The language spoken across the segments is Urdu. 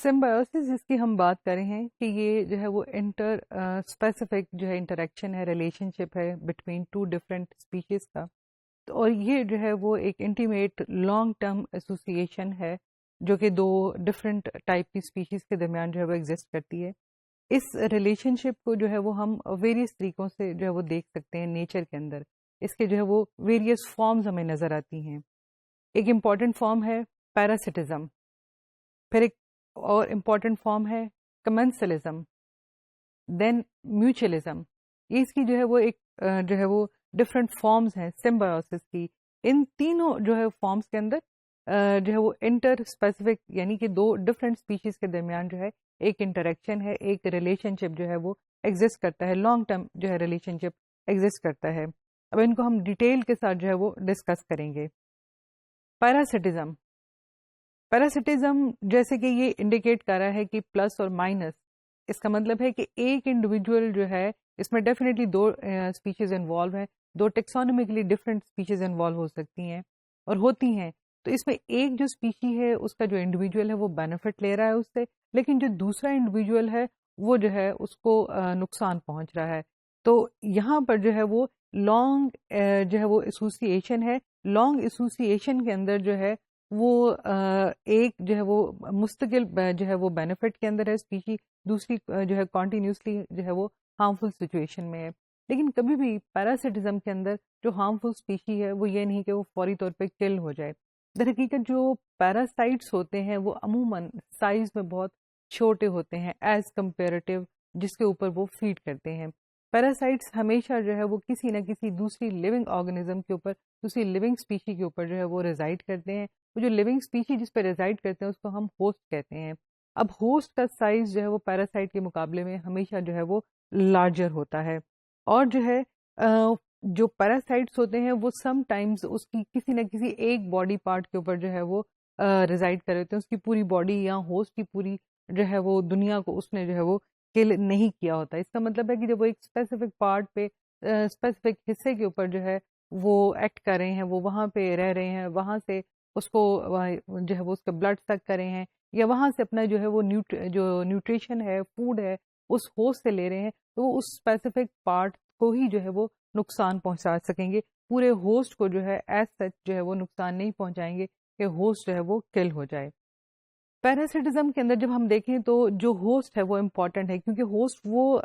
سمبایوسس جس کی ہم بات کر رہے ہیں کہ یہ جو ہے وہ انٹر اسپیسیفک جو ہے انٹریکشن ہے، ریلیشن شپ ہے بٹوین ٹو ڈفرینٹ اسپیشیز کا، اور یہ جو ہے وہ ایک انٹیمیٹ لانگ ٹرم ایسوسیشن ہے جو کہ دو ڈفرینٹ ٹائپ کی اسپیشیز کے درمیان جو ہے وہ ایگزسٹ کرتی ہے. اس ریلیشن شپ کو جو ہے وہ ہم ویریس طریقوں سے جو ہے وہ دیکھ سکتے ہیں نیچر کے اندر. اس کے جو ہے وہ ویریس فارمز ہمیں نظر آتی ہیں. ایک امپورٹنٹ فارم ہے پیراسٹزم، پھر ایک اور امپورٹنٹ فارم ہے کمنسلزم، دین میوچلزم. یہ اس کی جو ہے وہ ایک جو ہے وہ ڈفرینٹ فارمز ہیں سمبایوسس کی. ان تینوں جو ہے فارمز کے اندر جو ہے وہ انٹر اسپیسیفک یعنی کہ دو ڈفرینٹ اسپیشیز کے درمیان جو ہے ایک انٹریکشن ہے، ایک ریلیشن شپ جو ہے وہ ایگزسٹ کرتا ہے، لانگ ٹرم جو ہے ریلیشن شپ ایگزسٹ کرتا ہے. اب ان کو ہم ڈیٹیل کے ساتھ جو ہے وہ ڈسکس کریں گے. پیراسٹزم، پیراسٹزم جیسے کہ یہ انڈیکیٹ کر رہا ہے کہ پلس اور مائنس، اس کا مطلب ہے کہ ایک انڈیویجول جو ہے اس میں ڈیفینیٹلی دو اسپیشیز انوالو ہیں، دو ٹیکسانومکلی ڈفرینٹ اسپیشیز انوالو ہو سکتی ہیں اور ہوتی ہیں. تو اس میں ایک جو اسپیشی ہے اس کا جو انڈیویجول ہے وہ بینیفٹ لے رہا ہے اس سے، لیکن جو دوسرا انڈیویجول ہے وہ جو ہے اس کو نقصان پہنچ رہا ہے. تو یہاں پر جو ہے وہ لانگ جو ہے وہ ایسوسیشن ہے. لانگ ایسوسیشن کے اندر جو ہے وہ ایک جو ہے وہ مستقل جو ہے وہ بینیفٹ کے اندر ہے اسپیشی، دوسری جو ہے کنٹینیوسلی جو ہے وہ ہارمفل سچویشن میں ہے. لیکن کبھی بھی پیراسٹزم کے اندر جو ہارمفل اسپیشی ہے وہ یہ نہیں کہ وہ فوری طور پہ کل ہو جائے. در حقیقت جو پیراسائٹس ہوتے ہیں وہ عموماً سائز میں بہت چھوٹے ہوتے ہیں ایز کمپیریٹیو جس کے اوپر وہ فیڈ کرتے ہیں. پیراسائٹس ہمیشہ جو ہے وہ کسی نہ کسی دوسری لیونگ آرگنزم کے اوپر، دوسری لیونگ اسپیشی کے اوپر جو ہے وہ ریزائڈ کرتے ہیں. وہ جو لیونگ اسپیشی جس پہ ریزائڈ کرتے ہیں اس کو ہم ہوسٹ کہتے ہیں. اب ہوسٹ کا سائز جو ہے وہ پیراسائٹ کے مقابلے میں ہمیشہ جو ہے وہ لارجر ہوتا ہے. اور جو ہے جو پیراسائٹس ہوتے ہیں وہ سم ٹائمز اس کی کسی نہ کسی ایک باڈی پارٹ کے اوپر جو ہے وہ ریزائڈ کر رہتے ہیں. اس کی پوری باڈی یا ہوسٹ کی پوری جو ہے وہ دنیا کو اس نے جو ہے وہ کل نہیں کیا ہوتا. اس کا مطلب ہے کہ جب وہ ایک اسپیسیفک پارٹ پہ اسپیسیفک حصے کے اوپر جو ہے وہ ایکٹ کر رہے ہیں، وہ وہاں پہ رہ رہے ہیں، وہاں سے اس کو جو ہے وہ اس کا بلڈ سک کر رہے ہیں یا وہاں سے اپنا جو ہے وہ جو نیوٹریشن ہے، فوڈ ہے اس ہوسٹ سے لے رہے ہیں، تو وہ اس اسپیسیفک پارٹ کو ہی جو ہے وہ نقصان پہنچا سکیں گے. پورے ہوسٹ کو جو ہے ایز سچ جو ہے وہ نقصان نہیں پہنچائیں گے کہ ہوسٹ جو ہے وہ کل ہو جائے. پیراسٹزم کے اندر جب ہم دیکھیں تو جو ہوسٹ ہے وہ امپورٹنٹ ہے، کیونکہ ہوسٹ وہ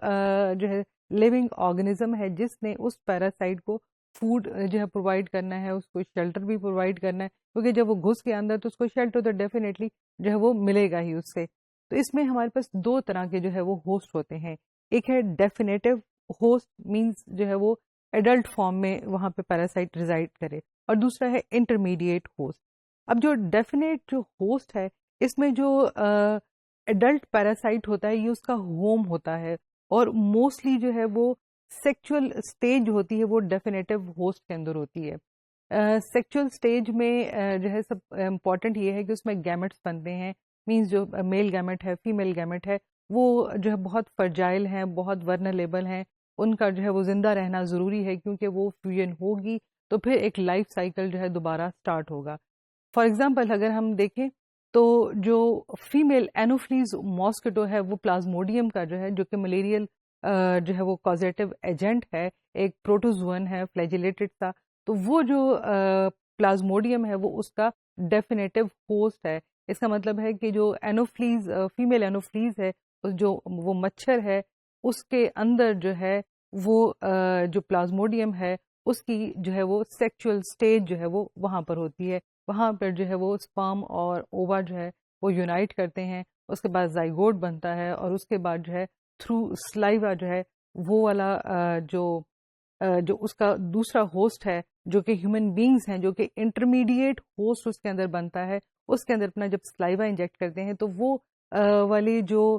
جو ہے لیونگ آرگنزم ہے جس نے اس پیراسائٹ کو فوڈ جو ہے پرووائڈ کرنا ہے، اس کو شیلٹر بھی پرووائڈ کرنا ہے، کیونکہ جب وہ گھس کے اندر تو اس کو شیلٹر تو ڈیفینیٹلی جو ہے وہ ملے گا ہی اس سے. تو اس میں ہمارے پاس دو طرح کے جو ہے وہ ہوسٹ ہوتے ہیں. ایک ہے ڈیفینیٹو ہوسٹ، مینس جو ہے وہ ایڈلٹ فارم میں وہاں پہ پیراسائٹ ریزائڈ کرے، اور دوسرا ہے انٹرمیڈیٹ ہوسٹ. اب جو ڈیفینیٹ جو ہوسٹ ہے اس میں جو ایڈلٹ پیراسائٹ ہوتا ہے یہ اس کا ہوم ہوتا ہے، اور موسٹلی جو ہے وہ سیکچول اسٹیج ہوتی ہے وہ ڈیفینیٹو ہوسٹ کے اندر ہوتی ہے. سیکچول اسٹیج میں جو ہے سب امپورٹنٹ یہ ہے کہ اس میں گیمٹس بنتے ہیں، مینس جو میل گیمٹ ہے، فیمیل گیمٹ ہے، وہ جو ہے بہت فرجائل ہیں، بہت ورنلیبل ہیں. ان کا جو ہے وہ زندہ رہنا ضروری ہے کیونکہ وہ فیوژن ہوگی تو پھر ایک لائف سائیکل جو ہے دوبارہ اسٹارٹ ہوگا. فار ایگزامپل اگر ہم دیکھیں تو جو فیمیل اینوفلیز ماسکیٹو ہے وہ پلازموڈیم کا جو ہے، جو کہ ملیریل جو ہے وہ کازیٹیو ایجنٹ ہے، ایک پروٹوزوئن ہے فلیجیلیٹڈ سا، تو وہ جو پلازموڈیم ہے وہ اس کا ڈیفینیٹو ہوسٹ ہے. اس کا مطلب ہے کہ جو اینوفلیز فیمیل اینوفلیز ہے، جو وہ مچھر ہے اس کے اندر جو ہے وہ جو پلازموڈیم ہے اس کی جو ہے وہ سیکچول سٹیج جو ہے وہ وہاں پر ہوتی ہے. وہاں پر جو ہے وہ سپرم اور اووا جو ہے وہ یونائٹ کرتے ہیں، اس کے بعد زائگوٹ بنتا ہے، اور اس کے بعد جو ہے تھرو سلائیوا جو ہے وہ والا جو اس کا دوسرا ہوسٹ ہے جو کہ ہیومن بینگز ہیں، جو کہ انٹرمیڈیٹ ہوسٹ اس کے اندر بنتا ہے، اس کے اندر اپنا جب سلائیوا انجیکٹ کرتے ہیں تو وہ والی جو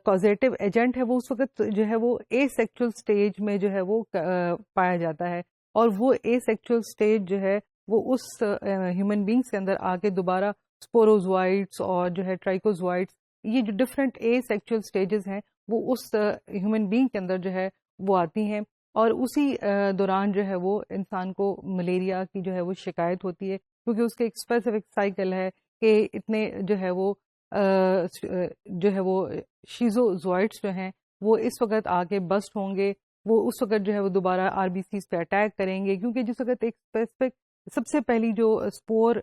کازیٹیو ایجنٹ ہے وہ اس وقت جو ہے وہ اے سیکچول سٹیج میں جو ہے وہ پایا جاتا ہے، اور وہ اے سیکچول سٹیج جو ہے وہ اس ہیومن بینگس کے اندر آ کے دوبارہ اسپوروزوائٹس اور جو ہے ٹرائکوزوائٹس، یہ جو ڈفرینٹ اے سیکچول سٹیجز ہیں وہ اس ہیومن بینگ کے اندر جو ہے وہ آتی ہیں، اور اسی دوران جو ہے وہ انسان کو ملیریا کی جو ہے وہ شکایت ہوتی ہے، کیونکہ اس کے ایک اسپیسیفک سائیکل ہے کہ اتنے جو ہے وہ جو ہے وہ شیزوزوائٹس جو ہیں وہ اس وقت آ کے بسٹ ہوں گے، وہ اس وقت جو ہے وہ دوبارہ آر بی سیز پہ اٹیک کریں گے، کیونکہ جس وقت ایک اسپیسیفک سب سے پہلی جو اسپور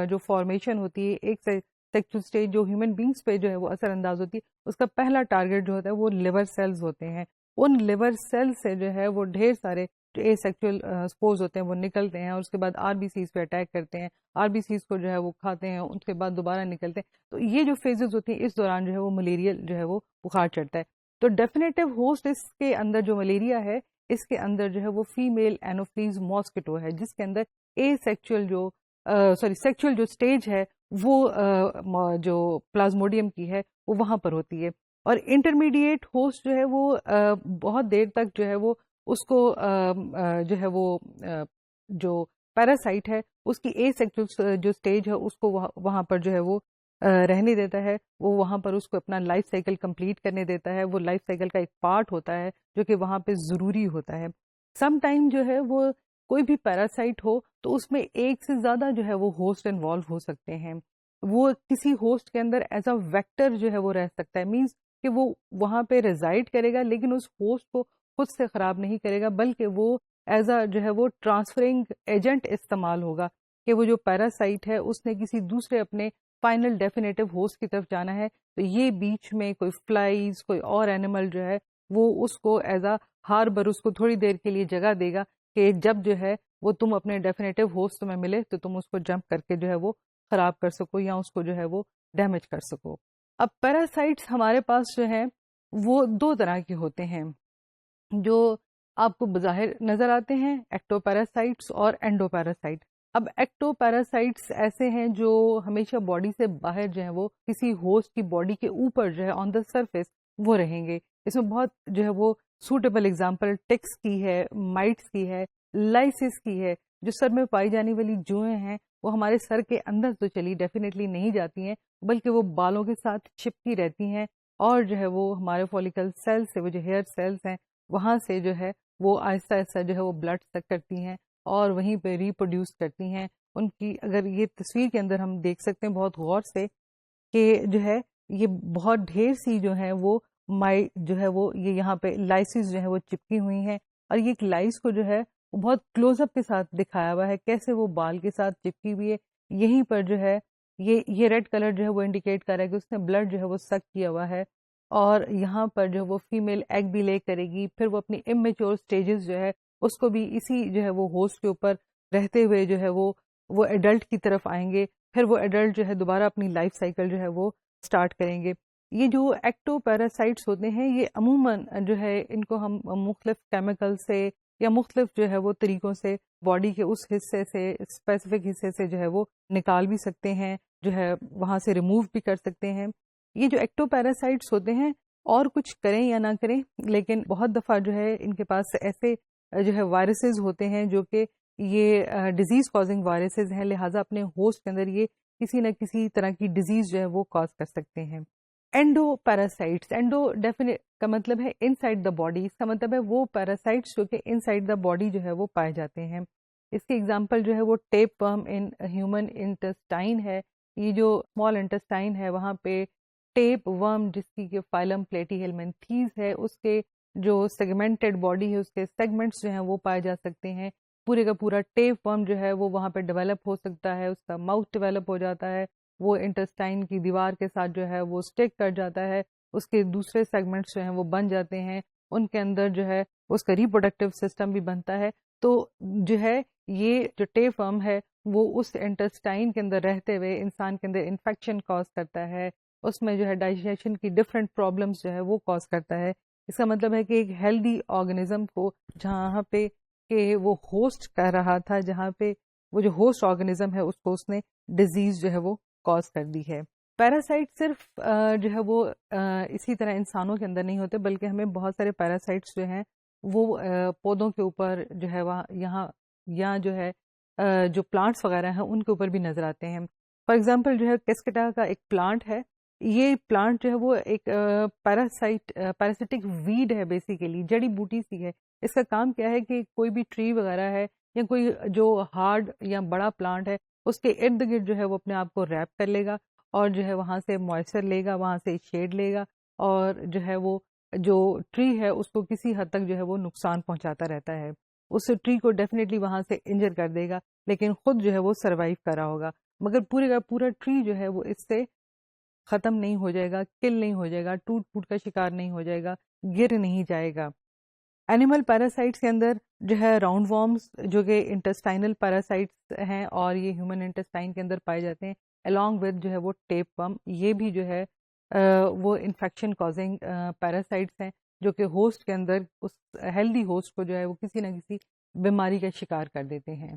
جو فارمیشن ہوتی ہے ایک سیکچوئل اسٹیج جو ہیومن بینگس پہ جو ہے وہ اثر انداز ہوتی ہے، اس کا پہلا ٹارگیٹ جو ہوتا ہے وہ لیور سیلز ہوتے ہیں. ان لیور سیل سے جو ہے وہ ڈھیر سارے جو اے سیکچوئل اسپورز ہوتے ہیں وہ نکلتے ہیں اور اس کے بعد آر بی سیز پہ اٹیک کرتے ہیں، آر بی سیز کو جو ہے وہ کھاتے ہیں، اس کے بعد دوبارہ نکلتے ہیں. تو یہ جو فیزز ہوتی ہیں اس دوران جو ہے وہ ملیریل جو ہے وہ بخار چڑھتا ہے. تو ڈیفینیٹو ہوسٹ اس کے اندر جو ملیریا ہے اس کے اندر جو ہے وہ فیمیل اینوفلیز ماسکیٹو ہے، جس کے اندر اے سیکچوئل جو سیکچوئل جو اسٹیج ہے وہ جو پلازموڈیم کی ہے وہ وہاں پر ہوتی ہے. اور انٹرمیڈیٹ ہوسٹ جو ہے وہ بہت دیر تک جو ہے وہ اس کو جو ہے وہ جو پیراسائٹ ہے اس کی اے سیکچوئل جو اسٹیج ہے اس کو وہاں پر جو ہے وہ رہنے دیتا ہے، وہ وہاں پر اس کو اپنا لائف سائیکل کمپلیٹ کرنے دیتا ہے. وہ لائف سائیکل کا ایک پارٹ ہوتا ہے جو کہ وہاں پہ ضروری ہوتا ہے. سم ٹائم جو ہے وہ کوئی بھی پیراسائٹ ہو تو اس میں ایک سے زیادہ جو ہے وہ ہوسٹ انوالو ہو سکتے ہیں. وہ کسی ہوسٹ کے اندر ایز اے ویکٹر جو ہے وہ رہ سکتا ہے، مینس کہ وہ وہاں پہ ریزائڈ کرے گا لیکن اس ہوسٹ کو خود سے خراب نہیں کرے گا، بلکہ وہ ایز اے جو ہے وہ ٹرانسفرنگ ایجنٹ استعمال ہوگا کہ وہ جو پیراسائٹ ہے اس نے کسی دوسرے اپنے فائنل ڈیفینیٹو ہوسٹ کی طرف جانا ہے تو یہ بیچ میں کوئی فلائز کوئی اور اینیمل جو ہے وہ اس کو ایز اے ہاربر اس کو تھوڑی دیر کے لیے جگہ دے گا کہ جب جو ہے وہ تم اپنے ڈیفینیٹو ہوسٹ میں ملے تو تم اس کو جمپ کر کے جو ہے وہ خراب کر سکو یا اس کو جو ہے وہ ڈیمیج کر سکو. اب پیراسائٹس ہمارے پاس جو ہیں وہ دو طرح کے ہوتے ہیں جو آپ کو بظاہر نظر آتے ہیں، ایکٹو پیراسائٹس اور اینڈو پیراسائٹ. اب ایکٹو پیراسائٹس ایسے ہیں جو ہمیشہ باڈی سے باہر جو ہے وہ کسی ہوسٹ کی باڈی کے اوپر جو ہے آن دا سرفیس وہ رہیں گے. اس میں بہت جو ہے وہ سوٹیبل اگزامپل ٹکس کی ہے، مائٹس کی ہے، لائسس کی ہے. جو سر میں پائی جانے والی جوئیں ہیں وہ ہمارے سر کے اندر تو چلی ڈیفینیٹلی نہیں جاتی ہیں بلکہ وہ بالوں کے ساتھ چپکی رہتی ہیں اور جو ہے وہ ہمارے فولیکل سیل سے وہ جو ہیئر سیلس ہیں وہاں سے جو ہے وہ آہستہ آہستہ جو ہے وہ بلڈ سک کرتی ہیں اور وہیں پہ ریپروڈیوس کرتی ہیں. ان کی اگر یہ تصویر کے اندر ہم دیکھ سکتے ہیں بہت غور سے کہ جو ہے یہ بہت ڈھیر سی جو ہے وہ جو ہے وہ یہ یہاں پہ لائسز جو ہے وہ چپکی ہوئی ہیں اور یہ ایک لائس کو جو ہے وہ بہت کلوز اپ کے ساتھ دکھایا ہوا ہے کیسے وہ بال کے ساتھ چپکی ہوئی ہے. یہیں پر جو ہے یہ ریڈ کلر جو ہے وہ انڈیکیٹ کر رہا ہے کہ اس نے بلڈ جو ہے وہ سک کیا ہوا ہے اور یہاں پر جو وہ فیمیل ایگ بھی لے کرے گی، پھر وہ اپنی امیچور سٹیجز جو ہے اس کو بھی اسی جو ہے وہ ہوسٹ کے اوپر رہتے ہوئے جو ہے وہ ایڈلٹ کی طرف آئیں گے، پھر وہ ایڈلٹ جو ہے دوبارہ اپنی لائف سائیکل جو ہے وہ سٹارٹ کریں گے. یہ جو ایکٹو پیراسائٹس ہوتے ہیں یہ عموماً جو ہے ان کو ہم مختلف کیمیکل سے یا مختلف جو ہے وہ طریقوں سے باڈی کے اس حصے سے اسپیسیفک حصے سے جو ہے وہ نکال بھی سکتے ہیں، جو ہے وہاں سے ریموو بھی کر سکتے ہیں. یہ جو ایکٹو پیراسائٹس ہوتے ہیں اور کچھ کریں یا نہ کریں لیکن بہت دفعہ جو ہے ان کے پاس ایسے جو ہے وائرسز ہوتے ہیں جو کہ یہ ڈیزیز کازنگ وائرسز ہیں، لہٰذا اپنے ہوسٹ کے اندر یہ کسی نہ کسی طرح کی ڈیزیز جو ہے وہ کاز کر سکتے ہیں. اینڈو پیراسائٹس، اینڈو ڈیفینیٹ کا مطلب ہے ان سائڈ دا باڈی، اس کا مطلب ہے وہ پیراسائٹس جو کہ ان سائڈ دا باڈی جو ہے وہ پائے جاتے ہیں. اس کی اگزامپل جو ہے وہ tapeworm in human intestine ہے. یہ جو اسمال انٹسٹائن ہے وہاں پہ ٹیپ ورم جس کی کہ فائلم پلیٹی ہیلمنتھیز ہے اس کے جو سیگمنٹڈ باڈی ہے اس کے سیگمنٹس جو ہیں وہ پائے جا سکتے ہیں. پورے کا پورا ٹیپ ورم جو ہے وہ وہاں پہ ڈیولپ ہو سکتا ہے، اس کا ماؤتھ ڈیولپ ہو جاتا ہے، وہ انٹسٹائن کی دیوار کے ساتھ جو ہے وہ اسٹک کر جاتا ہے، اس کے دوسرے سیگمنٹس جو ہیں وہ بن جاتے ہیں، ان کے اندر جو ہے اس کا ریپروڈکٹیو سسٹم بھی بنتا ہے. تو جو ہے یہ جو ٹیپ ورم ہے وہ اس انٹسٹائن کے اندر رہتے ہوئے انسان کے اندر انفیکشن کاز کرتا ہے، اس میں جو ہے ڈائجیشن کی ڈفرینٹ پرابلمس جو ہے وہ کاز کرتا ہے. اس کا مطلب ہے کہ ایک ہیلدی آرگنزم کو جہاں پہ کہ وہ ہوسٹ کر رہا تھا، جہاں پہ وہ جو ہوسٹ آرگنزم ہے اس کو اس نے ڈیزیز جو ہے وہ کاز کر دی ہے. پیراسائٹ صرف جو ہے وہ اسی طرح انسانوں کے اندر نہیں ہوتے بلکہ ہمیں بہت سارے پیراسائٹس جو ہیں وہ پودوں کے اوپر جو ہے وہاں یہاں جو ہے جو پلانٹس وغیرہ ہیں ان کے اوپر بھی نظر آتے ہیں. فار ایگزامپل جو ہے کیسکٹا کا ایک پلانٹ ہے، یہ پلانٹ جو ہے وہ ایک پیراسٹک ویڈ ہے، بیسیکلی جڑی بوٹی سی ہے. اس کا کام کیا ہے کہ کوئی بھی ٹری وغیرہ ہے یا کوئی جو ہارڈ یا بڑا پلانٹ ہے اس کے ارد گرد جو ہے وہ اپنے آپ کو ریپ کر لے گا اور جو ہے وہاں سے موئسچر لے گا، وہاں سے شیڈ لے گا، اور جو ہے وہ جو ٹری ہے اس کو کسی حد تک جو ہے وہ نقصان پہنچاتا رہتا ہے. اس ٹری کو ڈیفینیٹلی وہاں سے انجر کر دے گا، لیکن خود جو ہے وہ سروائیو کر رہا ہوگا. مگر پورے کا پورا ٹری جو ہے وہ اس سے ختم نہیں ہو جائے گا، کل نہیں ہو جائے گا، ٹوٹ پھوٹ کا شکار نہیں ہو جائے گا، گر نہیں جائے گا. اینیمل پیراسائٹس کے اندر جو ہے راؤنڈ وارمز جو کہ انٹسٹائنل پیراسائٹس ہیں اور یہ ہیومن انٹسٹائن کے اندر پائے جاتے ہیں، along with جو ہے وہ ٹیپ ورم، یہ بھی جو ہے وہ انفیکشن کازنگ پیراسائٹس ہیں جو کہ ہوسٹ کے اندر اس ہیلدی ہوسٹ کو جو ہے وہ کسی نہ کسی بیماری کا شکار کر دیتے ہیں.